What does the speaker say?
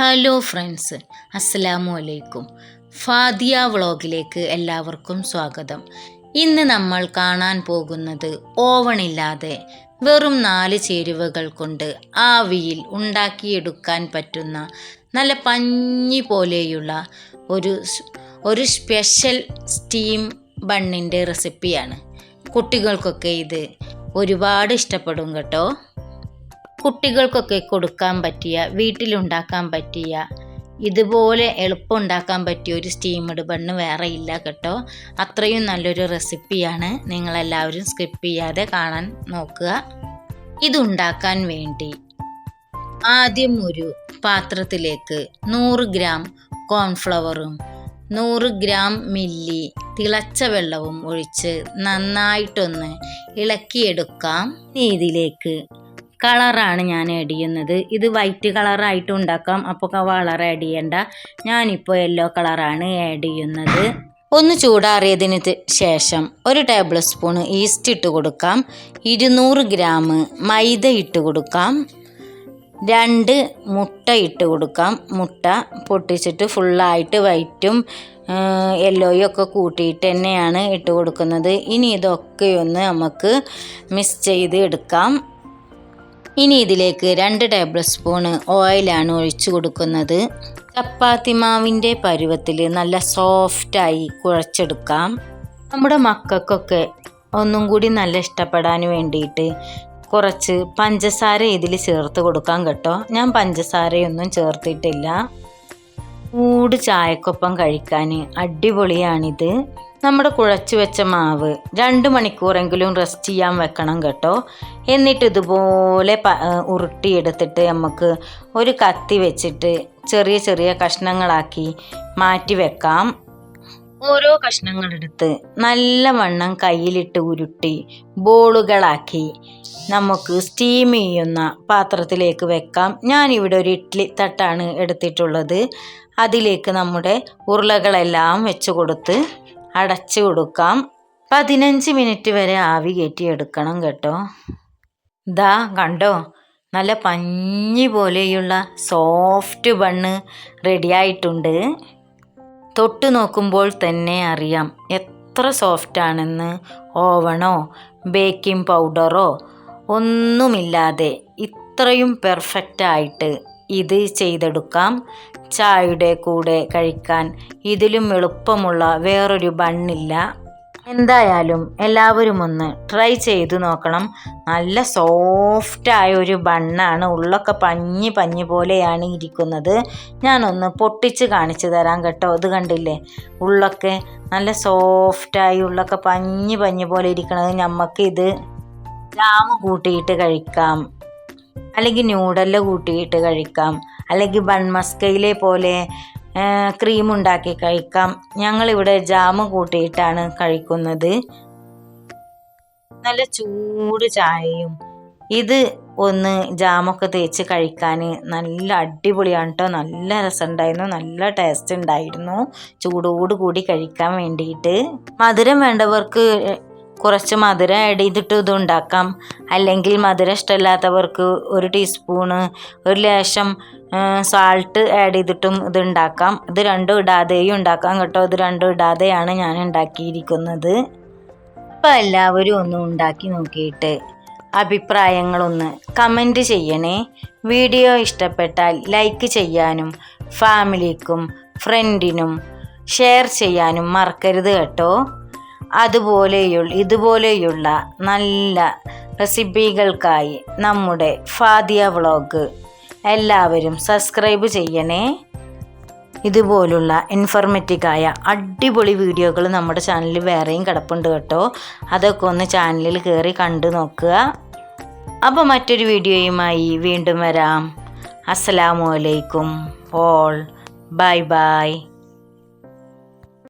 Hello friends, അസ്സലാമു അലൈക്കും. ഫാദിയ വ്ളോഗിലേക്ക് എല്ലാവർക്കും സ്വാഗതം. ഇന്ന് നമ്മൾ കാണാൻ പോകുന്നത് ഓവണില്ലാതെ വെറും 4 ചേരുവകൾ കൊണ്ട് ആവിയിൽ ഉണ്ടാക്കിയെടുക്കാൻ പറ്റുന്ന നല്ല പഞ്ഞി പോലെയുള്ള ഒരു സ്പെഷ്യൽ സ്റ്റീം ബണ്ണിൻ്റെ റെസിപ്പിയാണ്. കുട്ടികൾക്കൊക്കെ ഇത് ഒരുപാട് ഇഷ്ടപ്പെടും കേട്ടോ. കുട്ടികൾക്കൊക്കെ കൊടുക്കാൻ പറ്റിയ, വീട്ടിലുണ്ടാക്കാൻ പറ്റിയ, ഇതുപോലെ എളുപ്പം ഉണ്ടാക്കാൻ പറ്റിയ ഒരു സ്റ്റീംഡ് ബണ്ണ് വേറെ ഇല്ല കേട്ടോ. അത്രയും നല്ലൊരു റെസിപ്പിയാണ്. നിങ്ങളെല്ലാവരും സ്കിപ്പ് ചെയ്യാതെ കാണാൻ നോക്കുക. ഇതുണ്ടാക്കാൻ വേണ്ടി ആദ്യം ഒരു പാത്രത്തിലേക്ക് 100 ഗ്രാം കോൺഫ്ലവറും 100 ഗ്രാം മില്ലി തിളച്ച വെള്ളവും ഒഴിച്ച് നന്നായിട്ടൊന്ന് ഇളക്കിയെടുക്കാം. ഇതിലേക്ക് കളറാണ് ഞാൻ ആഡ് ചെയ്യുന്നത്. ഇത് വൈറ്റ് കളറായിട്ട് ഉണ്ടാക്കാം, അപ്പോൾ കളർ ആഡ് ചെയ്യണ്ട. ഞാനിപ്പോൾ യെല്ലോ കളറാണ് ആഡ് ചെയ്യുന്നത്. ഒന്ന് ചൂടാറിയതിന് ശേഷം 1 ടേബിൾ സ്പൂൺ ഈസ്റ്റ് ഇട്ട് കൊടുക്കാം. 200 ഗ്രാം മൈദ ഇട്ട് കൊടുക്കാം. 2 മുട്ട ഇട്ട് കൊടുക്കാം. മുട്ട പൊട്ടിച്ചിട്ട് ഫുള്ളായിട്ട് വൈറ്റും യെല്ലോയും ഒക്കെ കൂട്ടിയിട്ട് തന്നെയാണ് ഇട്ട് കൊടുക്കുന്നത്. ഇനി ഇതൊക്കെ ഒന്ന് നമുക്ക് മിക്സ് ചെയ്ത് എടുക്കാം. ഇനി ഇതിലേക്ക് 2 ടേബിൾ സ്പൂൺ ഓയിലാണ് ഒഴിച്ചു കൊടുക്കുന്നത്. ചപ്പാത്തി മാവിൻ്റെ പരുവത്തിൽ നല്ല സോഫ്റ്റായി കുഴച്ചെടുക്കാം. നമ്മുടെ മക്കൾക്കൊക്കെ ഒന്നും കൂടി നല്ല ഇഷ്ടപ്പെടാൻ വേണ്ടിയിട്ട് കുറച്ച് പഞ്ചസാര ഇതിൽ ചേർത്ത് കൊടുക്കാം കേട്ടോ. ഞാൻ പഞ്ചസാരയൊന്നും ചേർത്തിട്ടില്ല. ചൂട് ചായക്കൊപ്പം കഴിക്കാൻ അടിപൊളിയാണിത്. നമ്മുടെ കുഴച്ച് വെച്ച മാവ് 2 മണിക്കൂറെങ്കിലും റെസ്റ്റ് ചെയ്യാൻ വെക്കണം കേട്ടോ. എന്നിട്ട് ഇതുപോലെ ഉരുട്ടിയെടുത്തിട്ട് നമുക്ക് ഒരു കത്തി വെച്ചിട്ട് ചെറിയ ചെറിയ കഷ്ണങ്ങളാക്കി മാറ്റി വെക്കാം. ഓരോ കഷ്ണങ്ങളെടുത്ത് നല്ലവണ്ണം കയ്യിലിട്ട് ഉരുട്ടി ബോളുകളാക്കി നമുക്ക് സ്റ്റീം ചെയ്യുന്ന പാത്രത്തിലേക്ക് വെക്കാം. ഞാനിവിടെ ഒരു ഇഡ്ഡലി തട്ടാണ് എടുത്തിട്ടുള്ളത്. അതിലേക്ക് നമ്മുടെ ഉരുളകളെല്ലാം വെച്ച് കൊടുത്ത് അടച്ചു കൊടുക്കാം. 15 മിനിറ്റ് വരെ ആവി കയറ്റിയെടുക്കണം കേട്ടോ. ദാ കണ്ടോ, നല്ല പഞ്ഞി പോലെയുള്ള സോഫ്റ്റ് ബണ്ണ് റെഡിയായിട്ടുണ്ട്. തൊട്ട് നോക്കുമ്പോൾ തന്നെ അറിയാം എത്ര സോഫ്റ്റാണെന്ന്. ഓവണോ ബേക്കിംഗ് പൗഡറോ ഒന്നുമില്ലാതെ ഇത്രയും പെർഫെക്റ്റായിട്ട് ഇത് ചെയ്തെടുക്കാം. ചായയുടെ കൂടെ കഴിക്കാൻ ഇതിലും എളുപ്പമുള്ള വേറൊരു ബണ്ണില്ല. എന്തായാലും എല്ലാവരും ഒന്ന് ട്രൈ ചെയ്ത് നോക്കണം. നല്ല സോഫ്റ്റായ ഒരു ബണ്ണാണ്. ഉള്ളൊക്കെ പഞ്ഞി പോലെയാണ് ഇരിക്കുന്നത്. ഞാനൊന്ന് പൊട്ടിച്ച് കാണിച്ചു തരാം കേട്ടോ. ഇത് കണ്ടില്ലേ, ഉള്ളൊക്കെ നല്ല സോഫ്റ്റായി ഉള്ളൊക്കെ പഞ്ഞി പോലെ ഇരിക്കണത്. നമുക്ക് ഇത് ജാം കൂട്ടിയിട്ട് കഴിക്കാം, അല്ലെങ്കിൽ ന്യൂഡല് കൂട്ടിയിട്ട് കഴിക്കാം, അല്ലെങ്കിൽ ബൺ മസ്കയിലെ പോലെ ക്രീം ഉണ്ടാക്കി കഴിക്കാം. ഞങ്ങളിവിടെ ജാം കൂട്ടിയിട്ടാണ് കഴിക്കുന്നത്. നല്ല ചൂട് ചായയും ഇത് ഒന്ന് ജാമൊക്കെ തേച്ച് കഴിക്കാൻ നല്ല അടിപൊളിയാണ് കേട്ടോ. നല്ല രസമുണ്ടായിരുന്നു, നല്ല ടേസ്റ്റ് ഉണ്ടായിരുന്നു ചൂടോട് കൂടി കഴിക്കാൻ വേണ്ടിയിട്ട്. മധുരം വേണ്ടവർക്ക് കുറച്ച് മധുരം ആഡ് ചെയ്തിട്ട് ഇത് ഉണ്ടാക്കാം. അല്ലെങ്കിൽ മധുരം ഇഷ്ടമില്ലാത്തവർക്ക് 1 ടീസ്പൂണ് 1 ലേശം സാൾട്ട് ആഡ് ചെയ്തിട്ടും ഇത് ഉണ്ടാക്കാം. ഇത് 2 ഇടാതെയും ഉണ്ടാക്കാം കേട്ടോ. ഇത് 2 ഇടാതെയാണ് ഞാൻ ഉണ്ടാക്കിയിരിക്കുന്നത്. അപ്പോൾ എല്ലാവരും ഒന്ന് ഉണ്ടാക്കി നോക്കിയിട്ട് അഭിപ്രായങ്ങളൊന്ന് കമൻറ്റ് ചെയ്യണേ. വീഡിയോ ഇഷ്ടപ്പെട്ടാൽ ലൈക്ക് ചെയ്യാനും ഫാമിലിക്കും ഫ്രണ്ടിനും ഷെയർ ചെയ്യാനും മറക്കരുത് കേട്ടോ. ഇതുപോലെയുള്ള നല്ല റെസിപ്പികൾക്കായി നമ്മുടെ ഫാദിയ വ്ളോഗ് എല്ലാവരും സബ്സ്ക്രൈബ് ചെയ്യണേ. ഇതുപോലുള്ള ഇൻഫോർമേറ്റീവായ അടിപൊളി വീഡിയോകൾ നമ്മുടെ ചാനലിൽ വേറെയും കിടപ്പുണ്ട് കേട്ടോ. അതൊക്കെ ഒന്ന് ചാനലിൽ കയറി കണ്ടു നോക്കുക. അപ്പോൾ മറ്റൊരു വീഡിയോയുമായി വീണ്ടും വരാം. അസ്സലാമു അലൈക്കും. All by.